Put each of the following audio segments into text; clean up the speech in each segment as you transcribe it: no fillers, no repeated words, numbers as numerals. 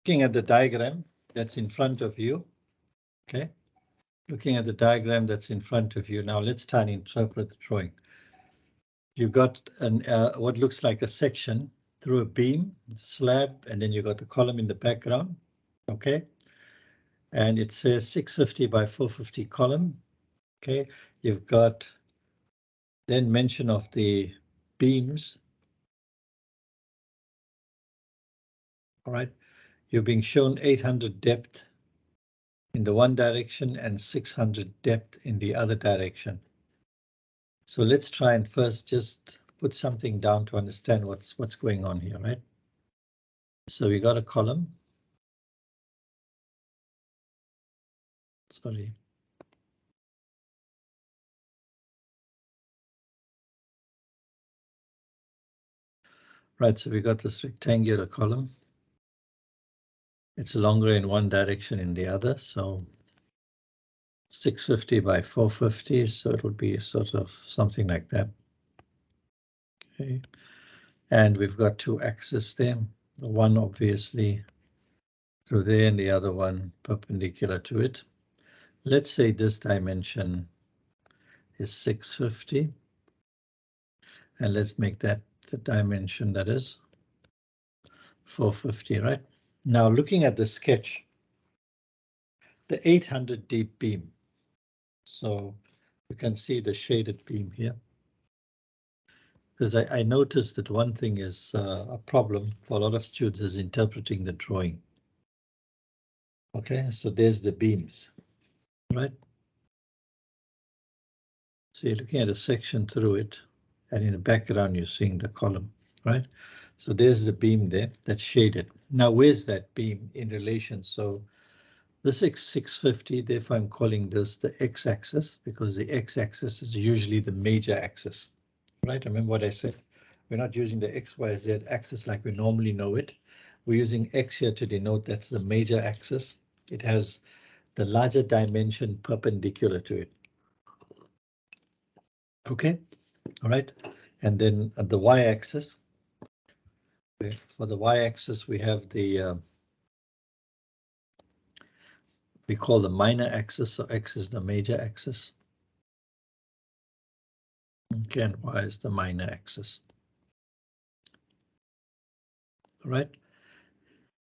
Looking at the diagram that's in front of you, okay? Looking at the diagram that's in front of you. Now let's try and interpret the drawing. You've got what looks like a section through a beam, slab, and then you've got the column in the background, okay? And it says 650 by 450 column, okay? You've got then mention of the beams. All right, you're being shown 800 depth in the one direction and 600 depth in the other direction. So let's try and first just put something down to understand what's going on here, right? So we got a column. Sorry. Right, so we got this rectangular column. It's longer in one direction in the other, so 650 by 450, so it would be sort of something like that. Okay, and we've got two axes there. The one obviously through there and the other one perpendicular to it. Let's say this dimension is 650, and let's make that the dimension that is 450, right? Now looking at the sketch, the 800 deep beam. So you can see the shaded beam here. Because I noticed that one thing is a problem for a lot of students is interpreting the drawing. Okay, so there's the beams, right? So you're looking at a section through it, and in the background you're seeing the column, right? So there's the beam there that's shaded. Now where's that beam in relation? So this is 650, therefore I'm calling this the x-axis because the x-axis is usually the major axis, right? Remember what I said? We're not using the x, y, z axis like we normally know it. We're using x here to denote that's the major axis. It has the larger dimension perpendicular to it. Okay, all right. And then at the y-axis, for the y-axis, we have the we call the minor axis, so x is the major axis. Okay, and y is the minor axis. All right.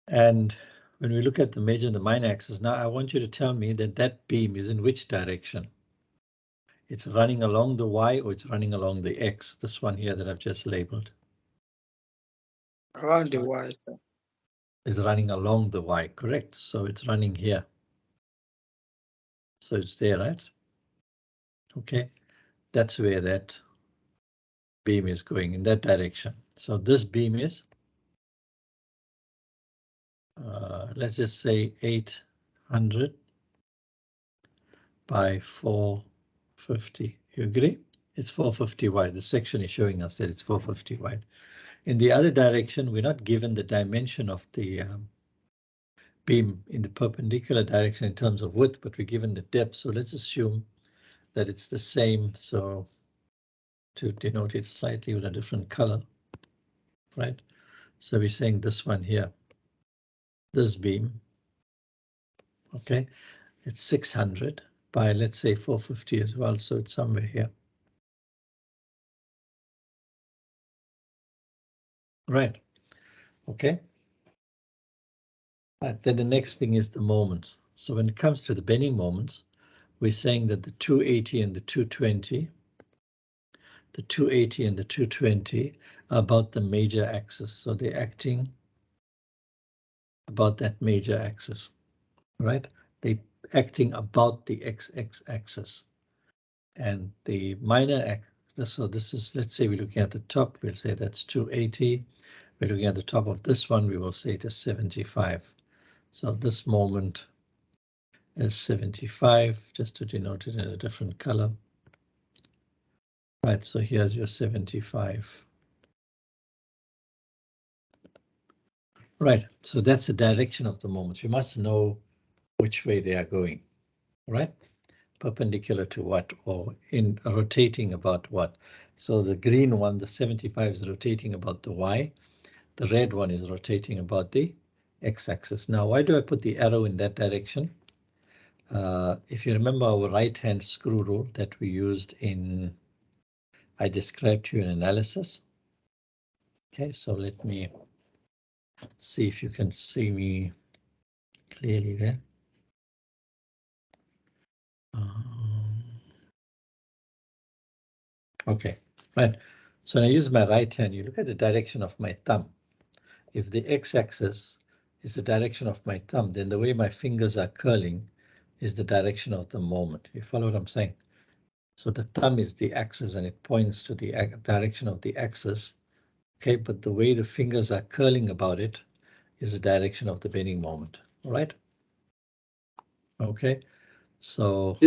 And when we look at the major and the minor axis, now I want you to tell me that that beam is in which direction? It's running along the y or it's running along the x? This one here that I've just labeled. Around the y. Is running along the y, correct? So it's running here. So it's there, right? Okay, that's where that beam is going, in that direction. So this beam is, let's just say 800 by 450. You agree? It's 450 wide. The section is showing us that it's 450 wide. In the other direction, we're not given the dimension of the beam in the perpendicular direction in terms of width, but we're given the depth. So let's assume that it's the same. So to denote it slightly with a different color, right? So we're saying this one here, this beam, okay, it's 600 by, let's say 450 as well. So it's somewhere here. Right, okay. Right, then the next thing is the moments. So when it comes to the bending moments, we're saying that the 280 and the 220, the 280 and the 220 are about the major axis. So they're acting about that major axis, right? They're acting about the x axis. And the minor axis, so this is, let's say we're looking at the top, we'll say that's 280. We're looking at the top of this one, we will say it is 75. So this moment is 75, just to denote it in a different color. Right, so here's your 75. Right, so that's the direction of the moments. You must know which way they are going, right? Perpendicular to what, or in rotating about what. So the green one, the 75 is rotating about the y. The red one is rotating about the x-axis. Now, why do I put the arrow in that direction? If you remember our right-hand screw rule that we used in, I described to you in analysis. Okay, so let me see if you can see me clearly there. Okay, right. So I use my right hand. You look at the direction of my thumb. If the x-axis is the direction of my thumb, then the way my fingers are curling is the direction of the moment. You follow what I'm saying? So the thumb is the axis and it points to the direction of the axis. Okay, but the way the fingers are curling about it is the direction of the bending moment. All right. Okay, so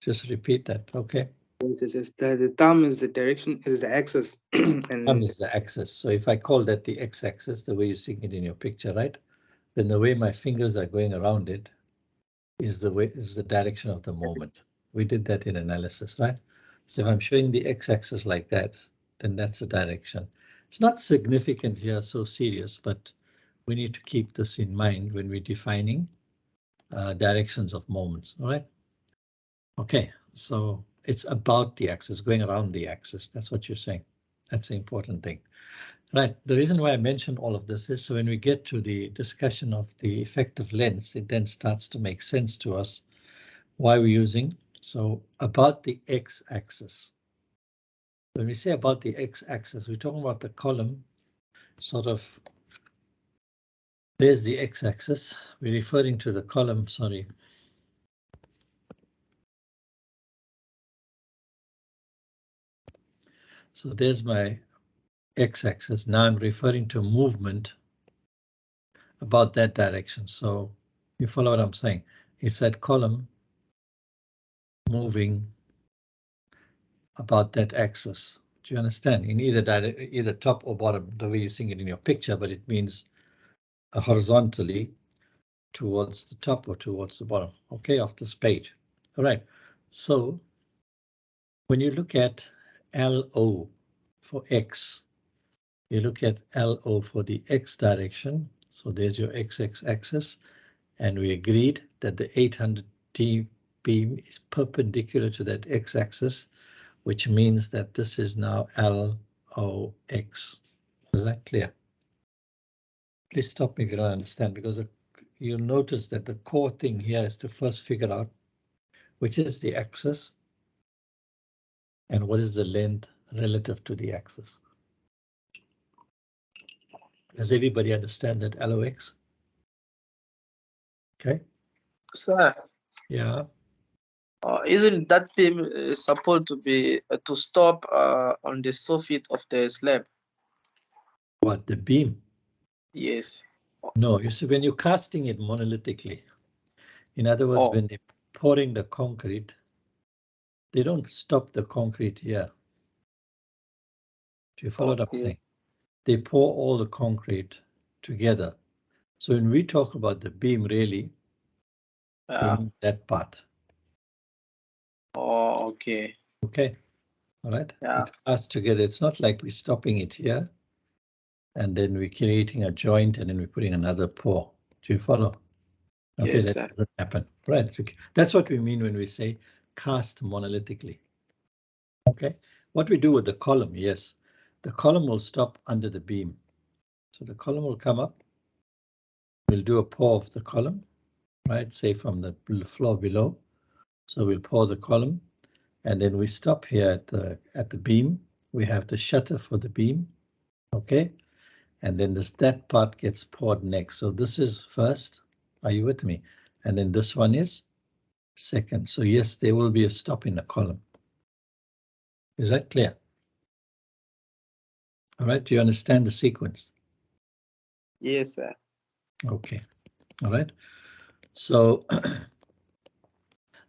just repeat that. Okay. The thumb is the direction, is the axis. And thumb is the axis. So if I call that the x-axis, the way you're seeing it in your picture, right? Then the way my fingers are going around it is the direction of the moment. We did that in analysis, right? So if I'm showing the x-axis like that, then that's the direction. It's not significant here, so serious, but we need to keep this in mind when we're defining directions of moments, all right? Okay, so it's about the axis, going around the axis. That's what you're saying. That's the important thing. Right. The reason why I mentioned all of this is so when we get to the discussion of the effective lengths, it then starts to make sense to us why we're using. So about the x-axis. When we say about the x-axis, we're talking about the column sort of. There's the x-axis. We're referring to the column, sorry. So there's my x-axis. Now I'm referring to movement about that direction. So you follow what I'm saying? It's that column moving about that axis. Do you understand? In either top or bottom, the way you're seeing it in your picture, but it means horizontally towards the top or towards the bottom, okay, of this page. All right, so when you look at LO for X, you look at LO for the X direction. So there's your XX axis, and we agreed that the 800D beam is perpendicular to that X axis, which means that this is now LOX. Is that clear? Please stop me if you don't understand, because you'll notice that the core thing here is to first figure out which is the axis and what is the length relative to the axis. Does everybody understand that LOX? Okay. Sir. Yeah. Isn't that beam supposed to be to stop on the soffit of the slab? What, the beam? Yes. No, you see, when you're casting it monolithically, in other words, when they're pouring the concrete, they don't stop the concrete here. Do you follow what I'm saying? They pour all the concrete together. So when we talk about the beam, really, in that part. Oh, okay. Okay. All right. Yeah. It's cast together. It's not like we're stopping it here and then we're creating a joint and then we're putting another pour. Do you follow? Okay, Yes, that doesn't happen. Right. Okay. That's what we mean when we say cast monolithically. Okay. What we do with the column, yes, the column will stop under the beam. So the column will come up. We'll do a pour of the column, right? Say from the floor below. So we'll pour the column and then we stop here at the beam. We have the shutter for the beam. Okay. And then that part gets poured next. So this is first. Are you with me? And then this one is second. So yes, there will be a stop in the column. Is that clear? All right. Do you understand the sequence? Yes, sir. Okay. All right. So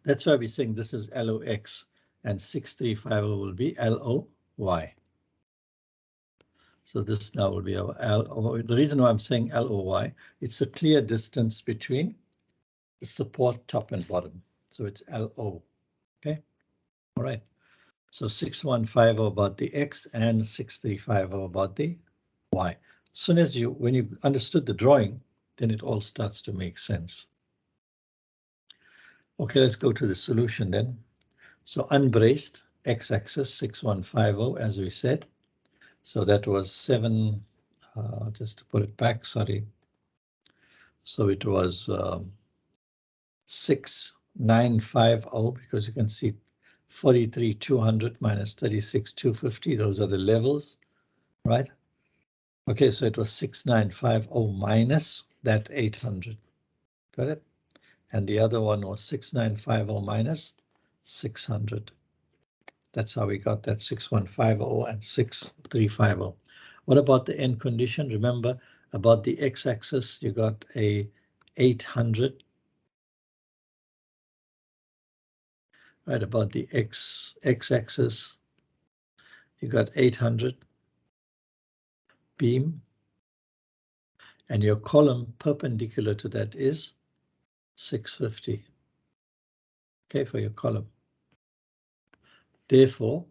that's why we're saying this is LOX and 6350 will be LOY. So this now will be our LO. The reason why I'm saying LOY, it's a clear distance between the support top and bottom. So it's LO. Okay. All right. So 6150 about the X and 6350 about the Y. As soon as when you understood the drawing, then it all starts to make sense. Okay, let's go to the solution then. So unbraced, x-axis 6150, as we said. So that was 7, just to put it back, sorry. So it was 6950, because you can see 43,200 minus 36,250. Those are the levels, right? Okay, so it was 6950 minus that 800. Got it? And the other one was 6950 minus 600. That's how we got that 6150 and 6350. What about the end condition? Remember, about the x-axis, you got a 800. Right, about the x-axis, you got 800 beam, and your column perpendicular to that is 650. Okay, for your column. Therefore,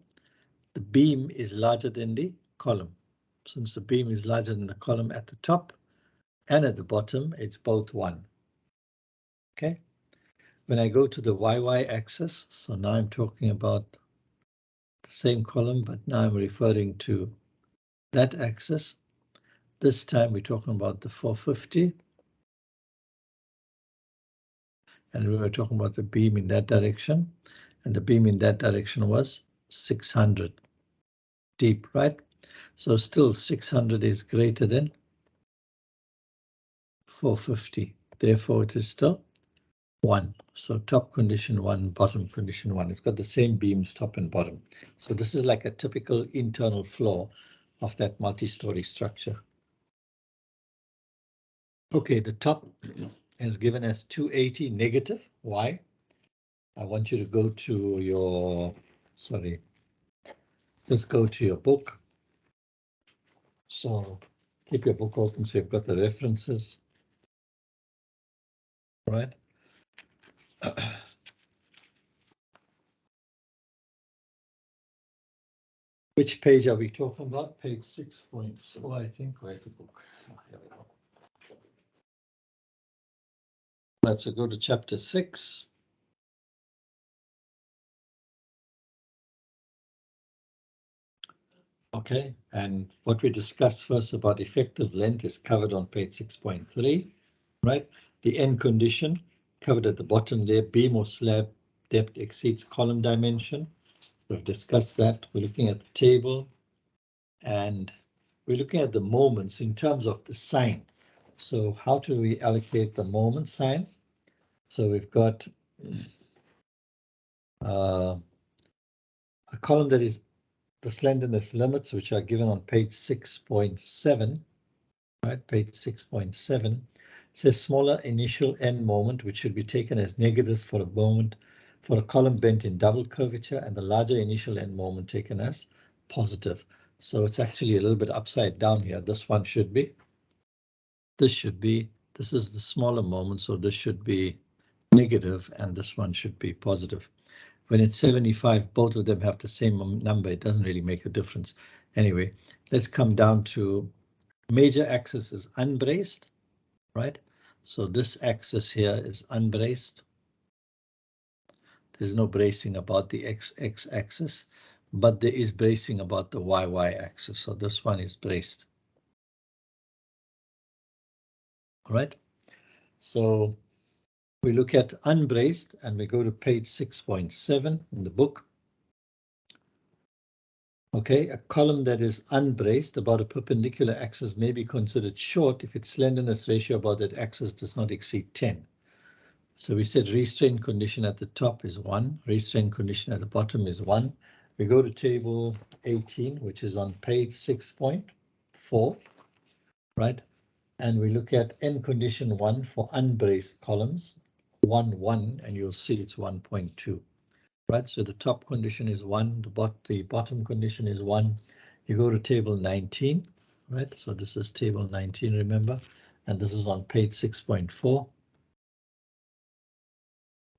the beam is larger than the column. Since the beam is larger than the column at the top and at the bottom, it's both 1. Okay. When I go to the y-y axis, so now I'm talking about the same column, but now I'm referring to that axis. This time we're talking about the 450. And we were talking about the beam in that direction. And the beam in that direction was 600 deep, right? So still 600 is greater than 450. Therefore, it is still 1. So top condition 1, bottom condition 1. It's got the same beams, top and bottom. So this is like a typical internal floor of that multi-story structure. Okay, the top is given as 280 negative. Why? I want you to go to your, sorry, just go to your book. So keep your book open so you've got the references. Right. Which page are we talking about? Page 6.4, I think. Where's the book? Oh, here we go. Let's go to chapter 6. Okay, and what we discussed first about effective length is covered on page 6.3, right? The end condition covered at the bottom there, beam or slab depth exceeds column dimension. We've discussed that. We're looking at the table and we're looking at the moments in terms of the sign. So how do we allocate the moment signs? So we've got a column that is the slenderness limits, which are given on page 6.7, right? Page 6.7 says smaller initial end moment, which should be taken as negative for a moment for a column bent in double curvature, and the larger initial end moment taken as positive. So it's actually a little bit upside down here. This one should be, this is the smaller moment, so this should be negative, and this one should be positive. When it's 75, both of them have the same number. It doesn't really make a difference. Anyway, let's come down to major axis is unbraced, right? So this axis here is unbraced. There's no bracing about the x axis, but there is bracing about the y axis. So this one is braced. All right. So we look at unbraced and we go to page 6.7 in the book. Okay, a column that is unbraced about a perpendicular axis may be considered short if its slenderness ratio about that axis does not exceed 10. So we said restraint condition at the top is 1, restraint condition at the bottom is 1. We go to table 18, which is on page 6.4, right? And we look at end condition 1 for unbraced columns, 1, 1, and you'll see it's 1.2. Right, so the top condition is 1, the bottom condition is 1. You go to table 19, right? So this is table 19, remember, and this is on page 6.4.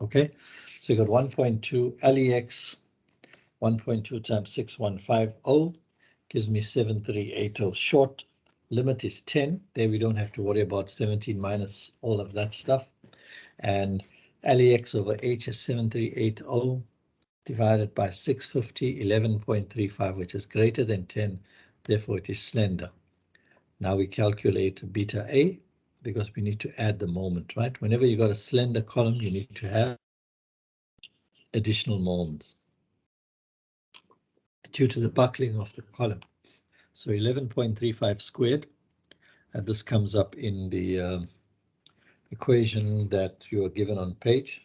Okay, so you got 1.2 LEX, 1.2 times 6150 gives me 7380 short. limit is 10. There we don't have to worry about 17 minus all of that stuff. And LEX over H is 7380 divided by 650, 11.35, which is greater than 10. Therefore, it is slender. Now we calculate beta A because we need to add the moment, right? Whenever you got a slender column, you need to have additional moments due to the buckling of the column. So 11.35 squared, and this comes up in the equation that you are given on page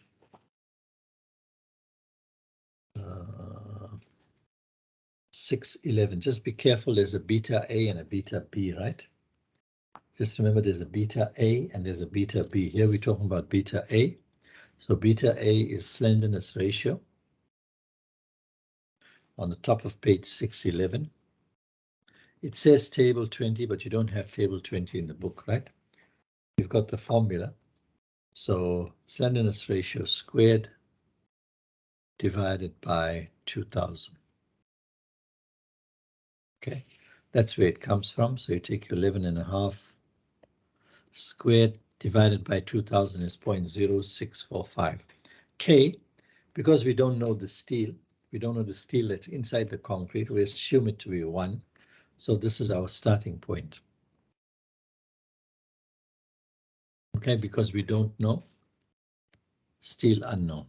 611. Just be careful, there's a beta A and a beta B, right? Just remember there's a beta A and there's a beta B. Here we're talking about beta A. So beta A is slenderness ratio on the top of page 611. It says table 20, but you don't have table 20 in the book, right? You've got the formula. So slenderness ratio squared divided by 2000. Okay, that's where it comes from. So you take your 11.5 squared divided by 2000 is 0.0645. K, because we don't know the steel, that's inside the concrete, we assume it to be 1. So this is our starting point. Okay, because we don't know, steel unknown.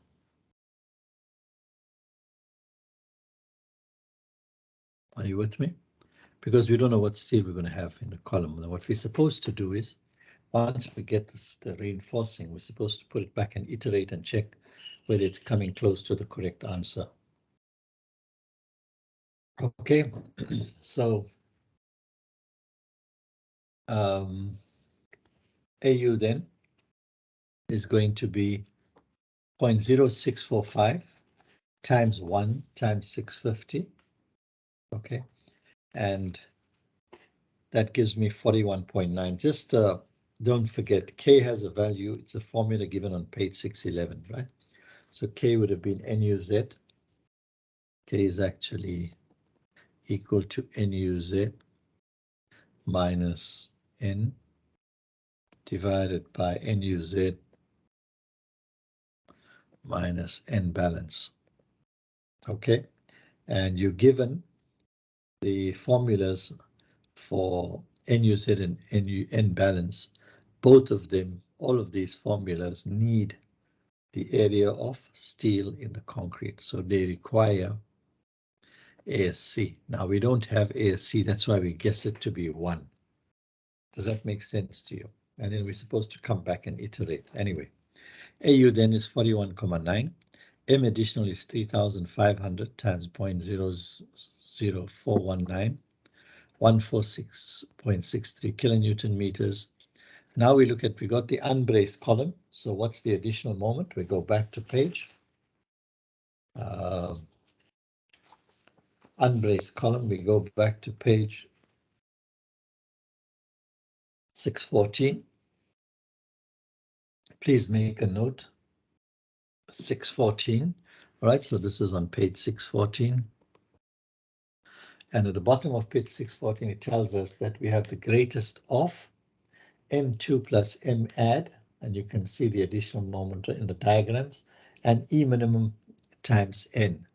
Are you with me? Because we don't know what steel we're going to have in the column. Now what we're supposed to do is, once we get this, the reinforcing, we're supposed to put it back and iterate and check whether it's coming close to the correct answer. Okay, so AU then is going to be 0.0645 times 1 times 650. Okay, and that gives me 41.9. Just don't forget, K has a value. It's a formula given on page 611, right? So K would have been NUZ. K is actually equal to NUZ minus N divided by NUZ minus N balance. Okay, and you're given the formulas for NUZ and N balance. Both of them, all of these formulas need the area of steel in the concrete, so they require ASC. Now we don't have ASC, that's why we guess it to be 1. Does that make sense to you? And then we're supposed to come back and iterate. Anyway, AU then is 41.9. M additional is 3,500 times 0.00419, 146.63 kilonewton meters. Now we look at, we got the unbraced column. So what's the additional moment? We go back to page. Unbraced column, we go back to page 614. Please make a note. 614. All right, so this is on page 614. And at the bottom of page 614, it tells us that we have the greatest of M2 plus M add, and you can see the additional moment in the diagrams, and E minimum times N.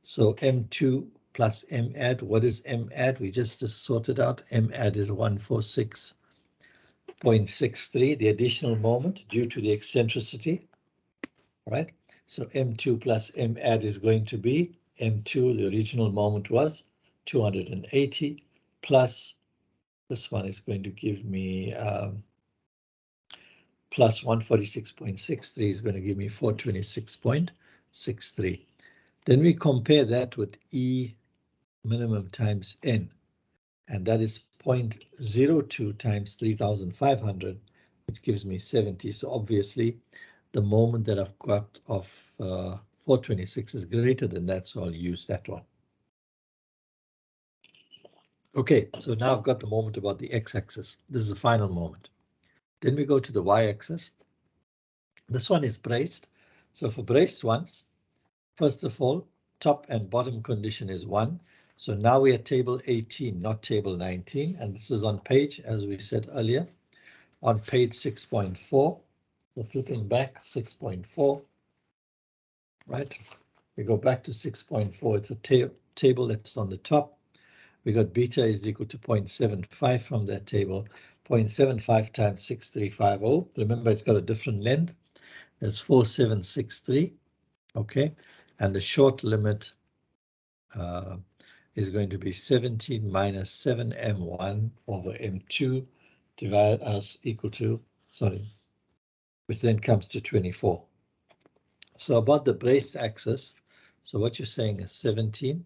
So M2 plus M add, what is M add? We just sorted out. M add is 146.63, the additional moment due to the eccentricity, right? So M2 plus M add is going to be M2, the original moment was 280, plus this one is going to give me plus 146.63 is going to give me 426.63. Then we compare that with E minimum times N, and that is 0.02 times 3,500, which gives me 70. So obviously the moment that I've got of 426 is greater than that, so I'll use that one. Okay, so now I've got the moment about the x-axis. This is the final moment. Then we go to the y-axis. This one is braced. So for braced ones, first of all, top and bottom condition is 1. So now we are table 18, not table 19, and this is on page, as we said earlier, on page 6.4. So flipping back 6.4, right? We go back to 6.4. It's a table that's on the top. We got beta is equal to 0.75 from that table. 0.75 times 6350. Remember, it's got a different length. That's 4763. Okay, and the short limit is going to be 17 minus 7m1 over m2 divided as equal to, sorry, which then comes to 24. So about the braced axis, so what you're saying is 17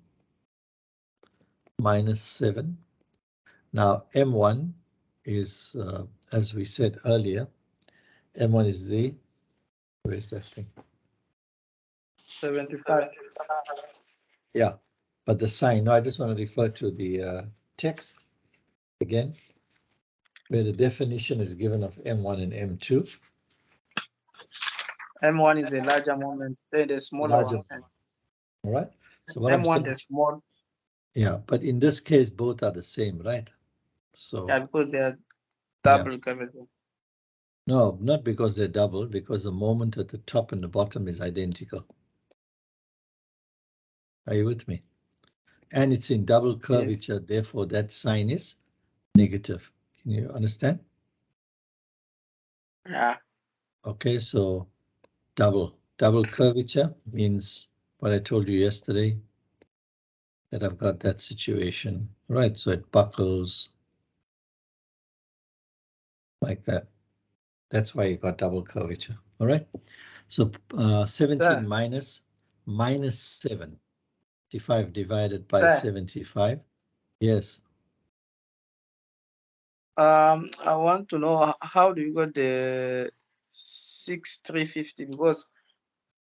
minus 7. Now m1 is, as we said earlier, m1 is the, where's that thing? 75. Yeah, but the sign, no, I just want to refer to the text again, where the definition is given of M1 and M2. M1 is a larger moment, then the smaller Larger. one. All right. So what I'm M1 saying, is small. yeah, but in this case, both are the same, right? So Yeah, because they are double curvature. no, not because they're double, because the moment at the top and the bottom is identical. Are you with me? And it's in double curvature, yes. Therefore that sign is negative. Can you understand? Yeah. Okay, so double curvature means what I told you yesterday, that I've got that situation, right? So it buckles like that. That's why you got double curvature. All right. So 17 minus 7. 55 divided by 75. Yes. I want to know how do you got the 6350, because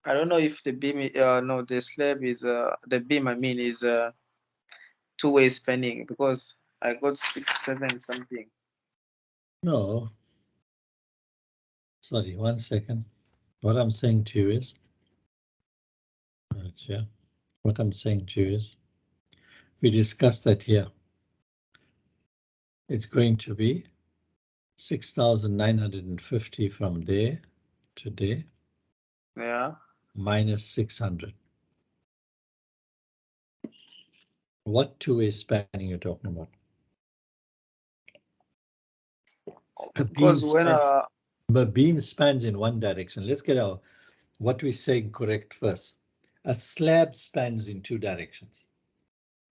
I don't know if the beam no, the slab is the beam, I mean, is two-way spanning, because I got 6-7 something. No. Sorry, 1 second. What I'm saying to you is, what I'm saying to you is, we discussed that here. It's going to be 6,950 from there to there. Yeah. Minus 600. What two-way spanning you're talking about? Because when the beam spans in one direction. Let's get our what we're saying correct first. A slab spans in two directions,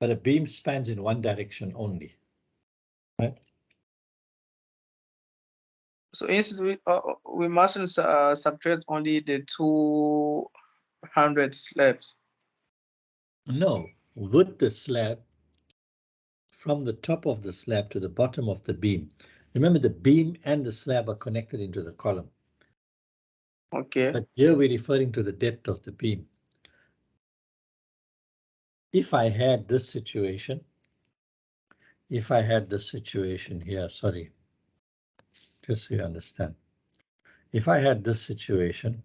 but a beam spans in one direction only, right? So instead we mustn't subtract only the 200 slabs. No, with the slab, from the top of the slab to the bottom of the beam. Remember, the beam and the slab are connected into the column. Okay. But here we're referring to the depth of the beam. If I had this situation, here, sorry, just so you understand. If I had this situation,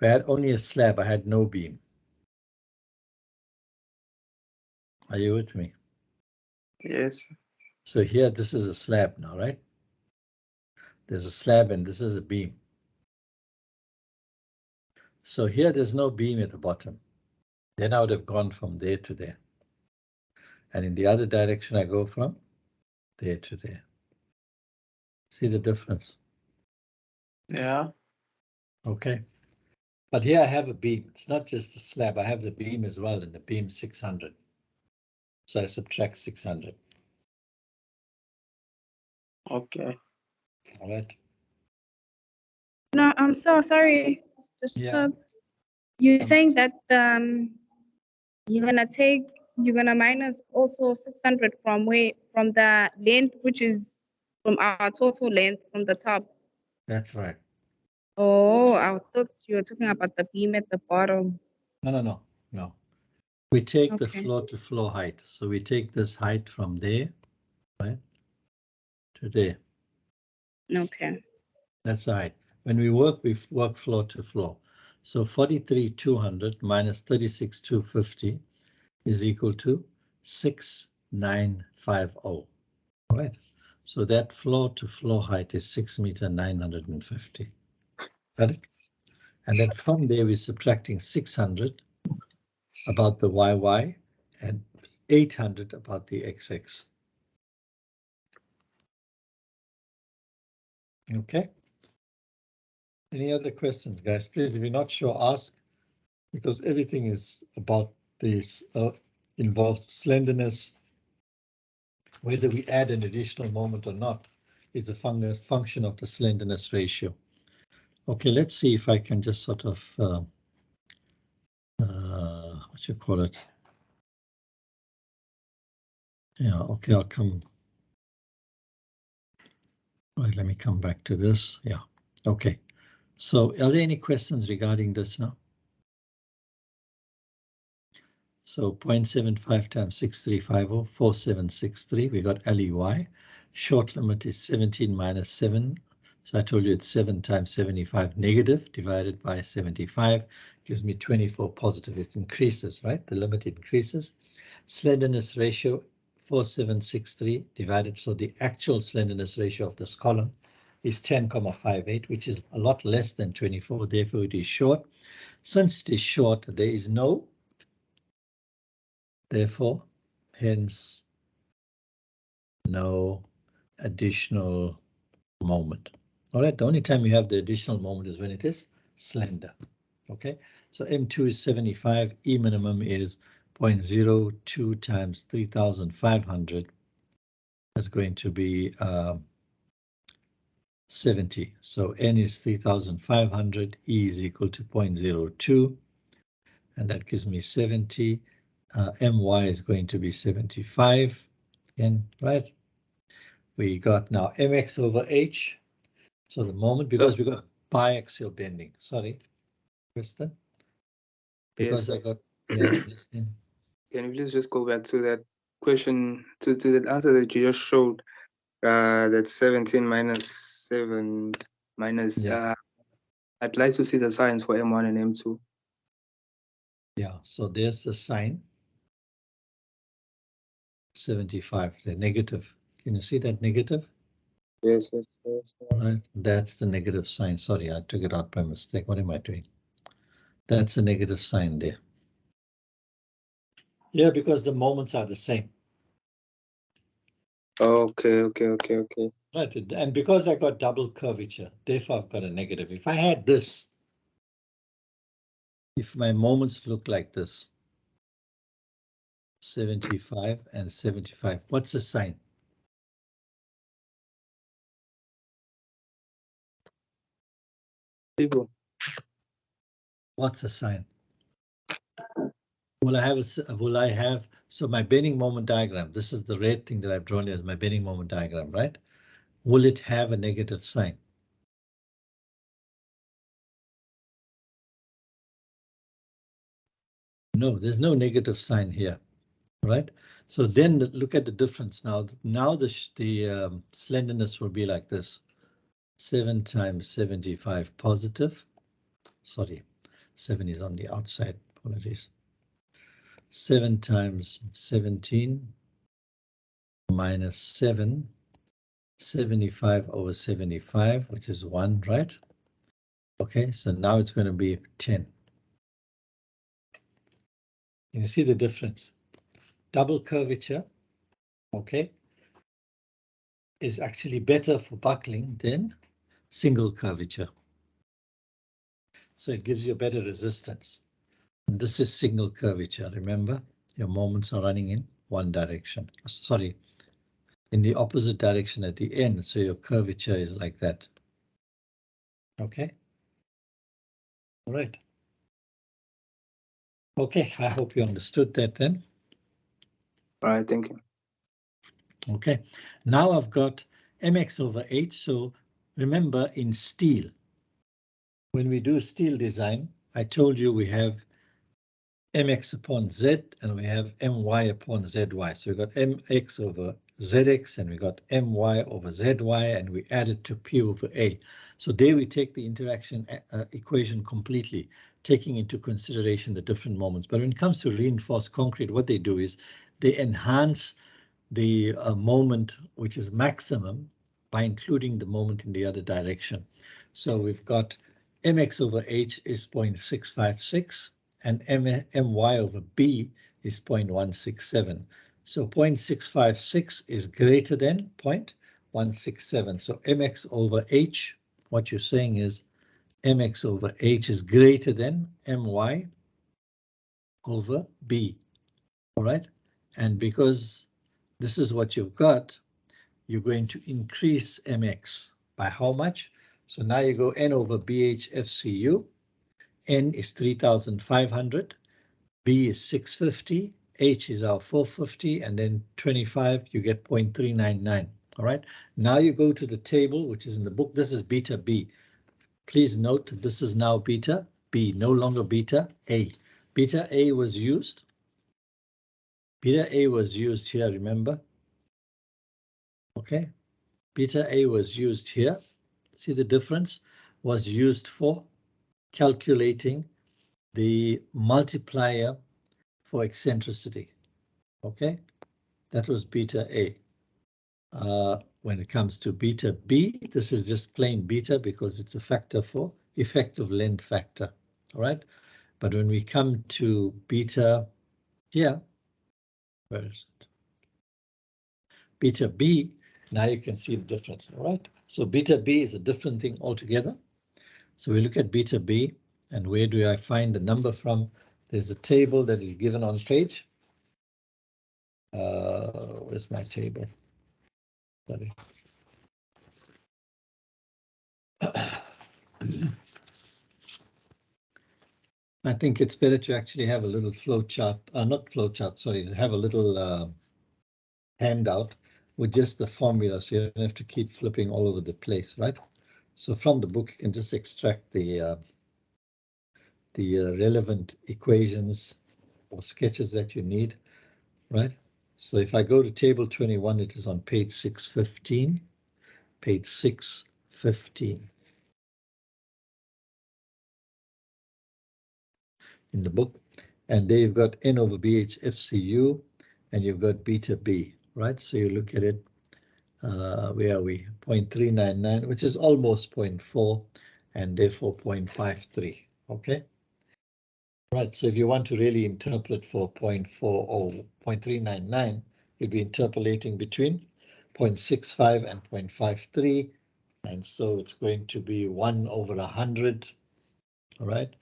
I had only a slab, I had no beam. Are you with me? Yes. So here, this is a slab now, right? There's a slab and this is a beam. So here, there's no beam at the bottom. Then I would have gone from there to there. And in the other direction, I go from there to there. See the difference? Yeah. Okay. But here I have a beam. It's not just a slab. I have the beam as well, and the beam 600. So I subtract 600. Okay. All right. No, I'm so sorry. Yeah. You're saying that you're gonna minus also 600 from the length, which is from our total length from the top. That's right. Oh, I thought you were talking about the beam at the bottom. No. We take the Okay. floor to floor height. So we take this height from there, right, to there. Okay. That's the height. When we work floor to floor. So 43,200 minus 36,250 is equal to 6,950. All right. So that floor to floor height is 6,950 meters. Got it? And then from there we're subtracting 600 about the YY and 800 about the XX. Okay. Any other questions, guys? Please, if you're not sure, ask, because everything is about this, involves slenderness. Whether we add an additional moment or not is a function of the slenderness ratio. Okay, let's see if I can just sort of, what you call it? Yeah, okay, I'll come. Right, let me come back to this. Yeah, okay. So are there any questions regarding this now? So 0.75 times 6350, 4763. We got LEY. Short limit is 17 minus 7. So I told you it's 7 times 75 negative divided by 75 gives me 24 positive. It increases, right? The limit increases. Slenderness ratio 4763 divided. So the actual slenderness ratio of this column is 10,58, which is a lot less than 24. Therefore, it is short. Since it is short, there is no. Therefore, hence, no additional moment. All right, the only time you have the additional moment is when it is slender. Okay, so M2 is 75, E minimum is 0.02 times 3,500. That's going to be 70. So N is 3,500, E is equal to 0.02, and that gives me 70. My is going to be 75. Again, right? We got now mx over h. So the moment, because we got biaxial bending. Sorry, Kristen. Because Yes, I got, yes, listening. can you please just go back to that question, to that answer that you just showed? That 17 minus 7 minus, Yeah. I'd like to see the signs for M1 and M2. Yeah, so there's the sign. 75, the negative. Can you see that negative? Yes. Right, that's the negative sign. Sorry, I took it out by mistake. What am I doing? That's a negative sign there. Yeah, because the moments are the same. Okay. Right, and because I got double curvature, therefore I've got a negative. If I had this, if my moments look like this, 75 and 75, what's the sign? People. What's the sign? Will I have, so my bending moment diagram, this is the red thing that I've drawn here as my bending moment diagram, right? Will it have a negative sign? No, there's no negative sign here, right? So then look at the difference now. Now the slenderness will be like this. 7 times 75 positive. Sorry, 7 is on the outside. Apologies. 7 times 17 minus 7, 75 over 75, which is 1, right? Okay, so now it's going to be 10. You see the difference? Double curvature, okay, is actually better for buckling than single curvature. So it gives you a better resistance. And this is single curvature. Remember, your moments are running in one direction. Sorry, in the opposite direction at the end. So your curvature is like that. Okay. All right. Okay, I hope you understood that then. All right, thank you. Okay, now I've got mx over h. So remember, in steel, when we do steel design, I told you we have mx upon z and we have my upon zy. So we got mx over zx and we got my over zy and we add it to p over a. So there we take the interaction equation completely. taking into consideration the different moments. But when it comes to reinforced concrete, what they do is they enhance the moment, which is maximum, by including the moment in the other direction. So we've got mx over h is 0.656 and my over b is 0.167. So 0.656 is greater than 0.167. So mx over h, what you're saying is mx over h is greater than my over b. All right, and because this is what you've got, you're going to increase mx by how much? So now you go n over bh FCU. N is 3,500, B is 650, H is our 450, and then 25, you get 0.399. All right, now you go to the table, which is in the book. This is beta B. Please note this is now beta B, no longer beta A. Beta A was used. Beta A was used here, remember? Okay, beta A was used here. See the difference? Was used for calculating the multiplier for eccentricity. Okay, that was beta A. When it comes to beta B, this is just plain beta because it's a factor for effective length factor. All right, but when we come to beta here, where is it? Beta B, now you can see the difference. All right, so beta B is a different thing altogether. So we look at beta B, and where do I find the number from? There's a table that is given on page. Where's my table? Sorry. I think it's better to actually have a little flow chart, not flow chart, sorry, have a little handout with just the formula, so you don't have to keep flipping all over the place, right? So from the book, you can just extract the relevant equations or sketches that you need, right? So if I go to table 21, it is on page 615, page 615 in the book. And there you've got N over BH FCU, and you've got beta B, right? So you look at it, where are we? 0.399, which is almost 0.4, and therefore 0.53, okay? Right, so if you want to really interpret for 0.4 or 0.399, you'd be interpolating between 0.65 and 0.53, and so it's going to be 1 over 100, all right,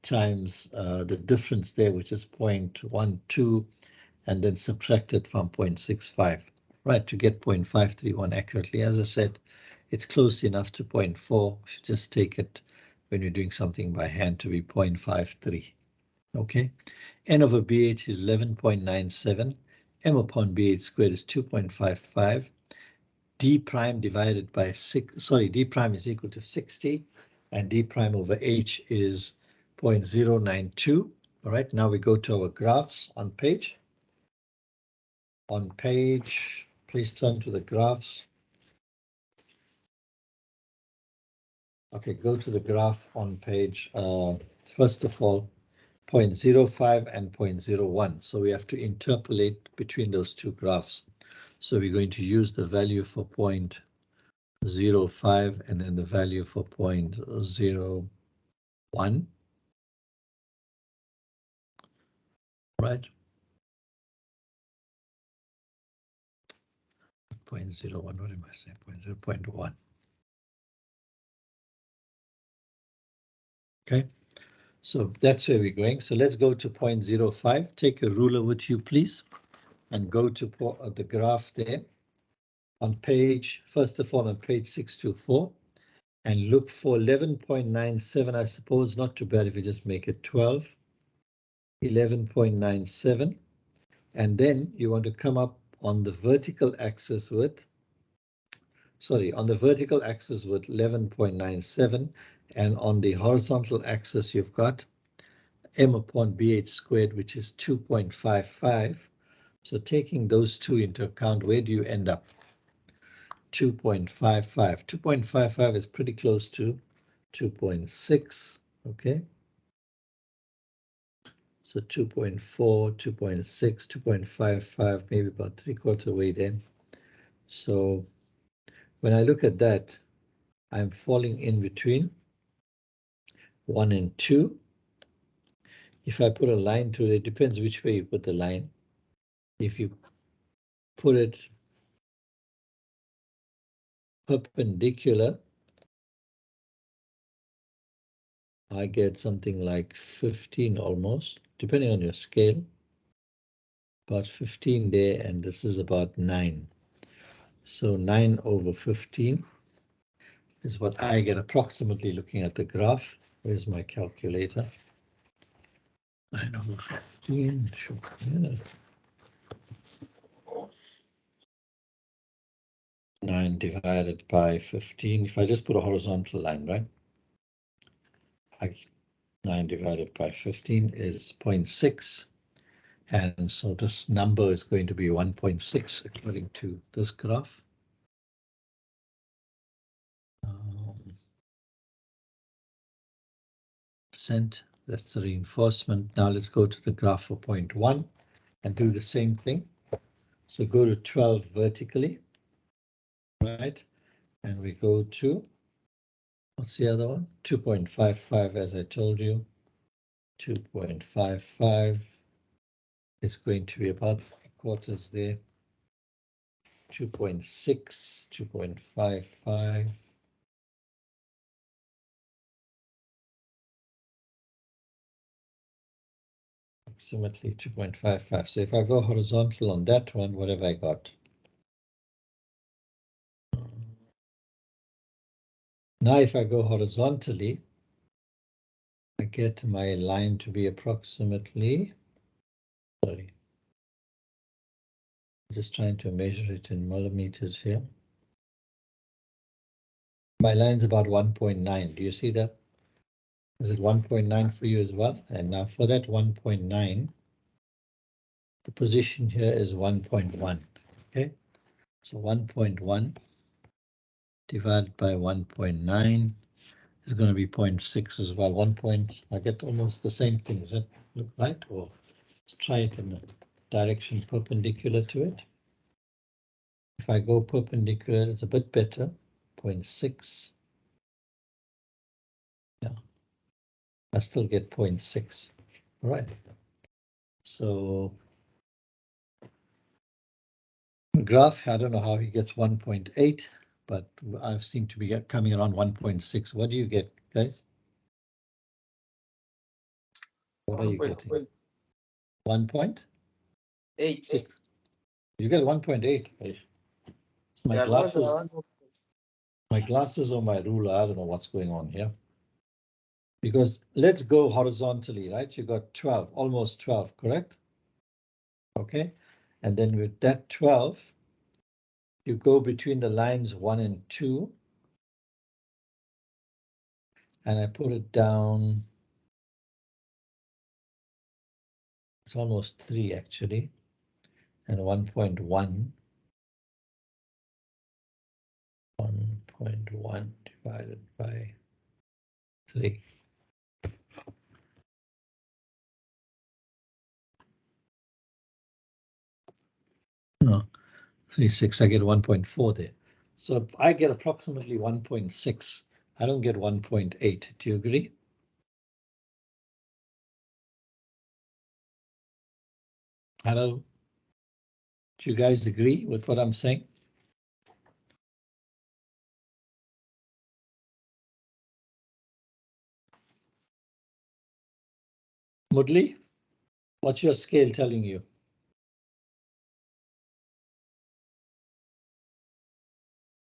times the difference there, which is 0.12, and then subtract it from 0.65, right, to get 0.531 accurately. As I said, it's close enough to 0.4. You should just take it when you're doing something by hand to be 0.53. Okay, N over BH is 11.97, M upon BH squared is 2.55, D prime divided by 6, sorry, D prime is equal to 60, and D prime over H is 0.092. All right, now we go to our graphs on page. On page, please turn to the graphs. Okay, go to the graph on page, first of all, 0.05 and 0.01. So we have to interpolate between those two graphs. So we're going to use the value for 0.05 and then the value for 0.01. Right. 0.01, what am I saying? 0.1. Okay, so that's where we're going. So let's go to 0.05. Take a ruler with you, please, and go to the graph there on page, first of all, on page 624, and look for 11.97. I suppose not too bad if you just make it 12. 11.97, and then you want to come up on the vertical axis with, sorry, on the vertical axis with 11.97, and on the horizontal axis you've got M upon BH squared, which is 2.55. So taking those two into account, where do you end up? 2.55. 2.55 is pretty close to 2.6, okay? So 2.4, 2.6, 2.55, maybe about 3/4 way there. So when I look at that, I'm falling in between 1 and 2. If I put a line through it, depends which way you put the line. If you put it perpendicular, I get something like 15 almost, depending on your scale. About 15 there, and this is about 9. So 9 over 15 is what I get approximately looking at the graph. Where's my calculator? 9 over 15. Sure. Yeah. 9 divided by 15. If I just put a horizontal line, right? 9 divided by 15 is 0.6. And so this number is going to be 1.6 according to this graph. Percent, that's the reinforcement. Now let's go to the graph for 0.1 and do the same thing. So go to 12 vertically, right? And we go to, what's the other one? 2.55, as I told you. 2.55 is going to be about 3/4 there. 2.6, 2.55. Approximately 2.55. So if I go horizontal on that one, what have I got? Now if I go horizontally, I get my line to be approximately, sorry, just trying to measure it in millimeters here. My line's about 1.9. Do you see that? Is it 1.9 for you as well? And now for that 1.9, the position here is 1.1. Okay, so 1.1 divided by 1.9 is going to be 0.6 as well. 1 point, I get almost the same thing. Does that look right? Or let's try it in a direction perpendicular to it. If I go perpendicular, it's a bit better. 0.6. Yeah, I still get 0.6. All right. So graph, I don't know how he gets 1.8, but I've seemed to be coming around 1.6. What do you get, guys? What are you getting? 1.86. You get 1.8. My glasses or my ruler, I don't know what's going on here. Because let's go horizontally, right? You got 12, almost 12, correct? Okay, and then with that 12, you go between the lines 1 and 2. And I put it down. It's almost 3 actually, and 1.1. 1.1 divided by 3. No, 3.6, I get 1.4 there. So I get approximately 1.6. I don't get 1.8. Do you agree? Hello? Do you guys agree with what I'm saying? Mudley, what's your scale telling you?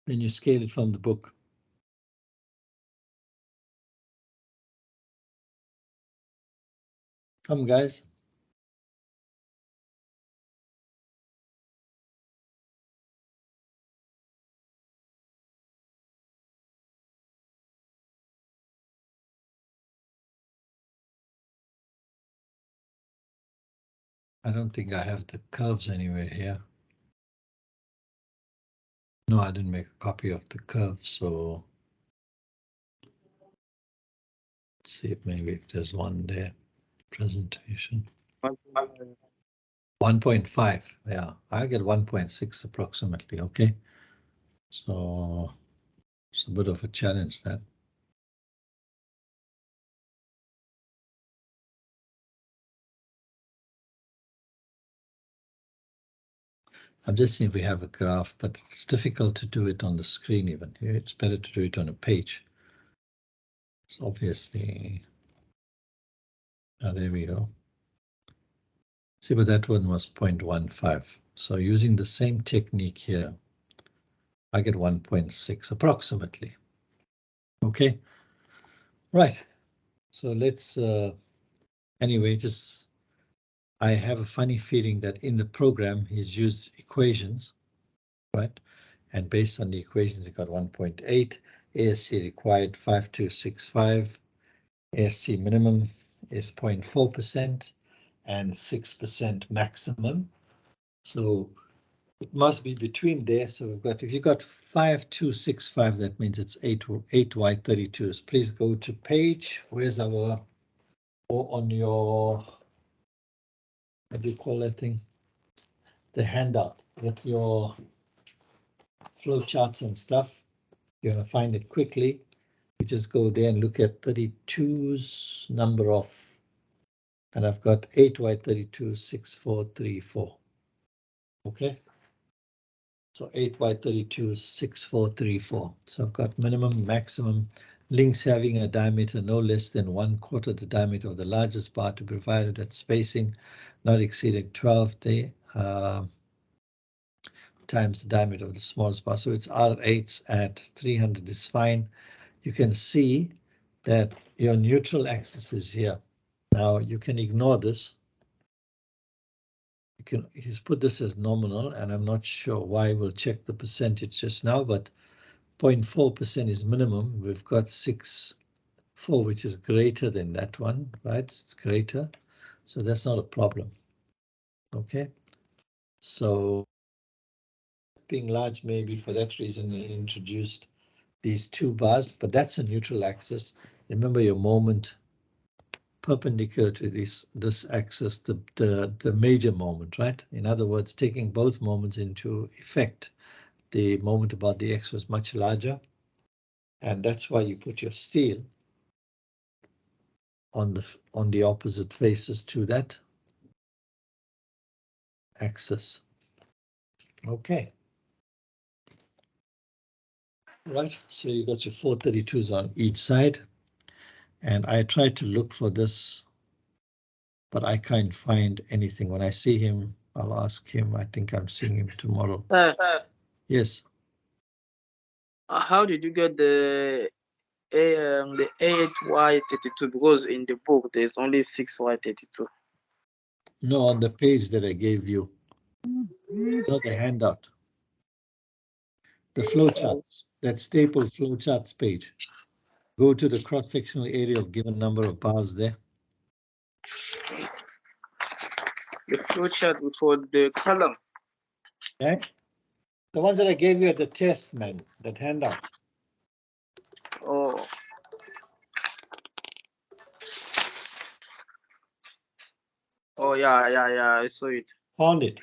Then you scale it from the book. Come, guys. I don't think I have the curves anywhere here. No, I didn't make a copy of the curve, so let's see if maybe if there's one there. presentation. 1.5, yeah, I get 1.6 approximately, okay? So it's a bit of a challenge that. I'm just seeing if we have a graph, but it's difficult to do it on the screen even. Here, it's better to do it on a page. So obviously, there we go. See, but that one was 0.15. So using the same technique here, I get 1.6 approximately. Okay, right. So let's, anyway, just, I have a funny feeling that in the program he's used equations, right? And based on the equations, he got 1.8, ASC required 5265, ASC minimum is 0.4% and 6% maximum. So it must be between there. So we've got, if you got 5265, that means it's 8Y32s. Please go to page, where's our, or on your, what do you call that thing? The handout with your flow charts and stuff. You're going to find it quickly. You just go there and look at 32's number of, and I've got 8Y32, 6434. Okay. So 8Y32 is 6434. So I've got minimum, maximum, links having a diameter no less than 1/4 the diameter of the largest bar to be provided at spacing not exceeding 12 times the diameter of the smallest bar. So it's R8 at 300 is fine. You can see that your neutral axis is here. Now you can ignore this. You can just put this as nominal, and I'm not sure why. We'll check the percentage just now, but 0.4% is minimum. We've got 6.4, which is greater than that one, right? It's greater, so that's not a problem. Okay, so being large, maybe for that reason they introduced these two bars, but that's a neutral axis. Remember your moment perpendicular to this axis, the major moment, right? In other words, taking both moments into effect, the moment about the X was much larger, and that's why you put your steel on the opposite faces to that axis. Okay. Right, so you got your 432s on each side, and I tried to look for this, but I can't find anything. When I see him, I'll ask him. I think I'm seeing him tomorrow. Yes. How did you get the A8Y32? Because in the book there's only 6Y32. No, on the page that I gave you, not the handout. The flowcharts, that staple flowcharts page. Go to the cross-sectional area of given number of bars there. The flowchart for the column. Okay. The ones that I gave you at the test, man, that handout. Oh. Oh yeah, I saw it. Found it.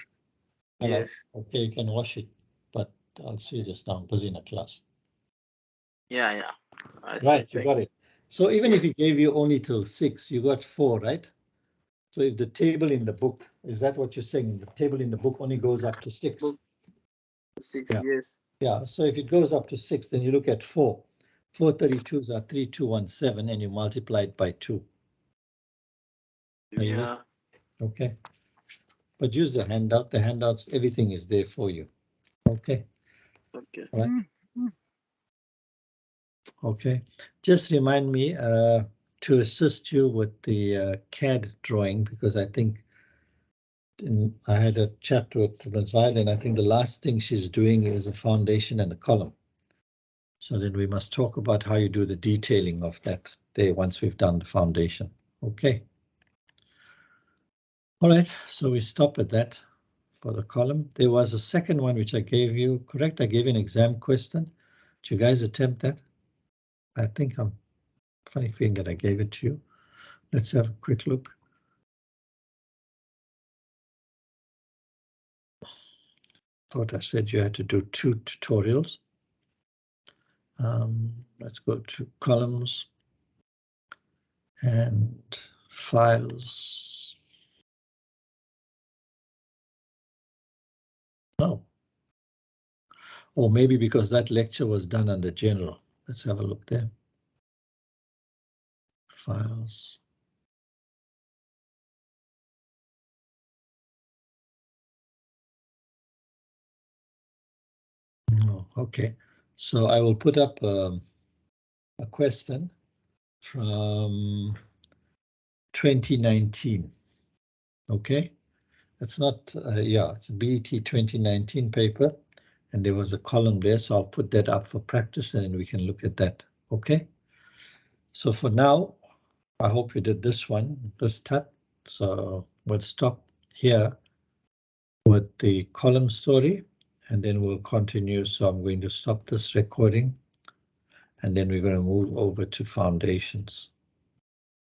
Yes. Okay, you can wash it, but I'll see you just now. I'm busy in a class. Yeah. Right, you got it. So even if he gave you only till 6, you got 4, right? So if the table in the book, is that what you're saying? The table in the book only goes up to 6. 6, yeah. yes. Yeah, so if it goes up to 6, then you look at 4. 432s are 3217, and you multiply it by 2. Yeah. Okay. But use the handout. The handouts, everything is there for you. Okay. Okay. Right. Okay. Just remind me to assist you with the CAD drawing, because I think I had a chat with Ms. Violet, and I think the last thing she's doing is a foundation and a column. So then we must talk about how you do the detailing of that there once we've done the foundation. Okay. All right, so we stop at that for the column. There was a second one which I gave you, correct? I gave you an exam question. Did you guys attempt that? I think I'm funny feeling that I gave it to you. Let's have a quick look. thought I said you had to do 2 tutorials. Let's go to columns and files. No. Or maybe because that lecture was done under general. Let's have a look there. Files. Oh, okay, so I will put up a question from 2019. Okay, it's not, yeah, it's a BET 2019 paper, and there was a column there, so I'll put that up for practice and then we can look at that. Okay, so for now, I hope you did this one, this tab. So we'll stop here with the column story and then we'll continue. So I'm going to stop this recording and then we're going to move over to foundations.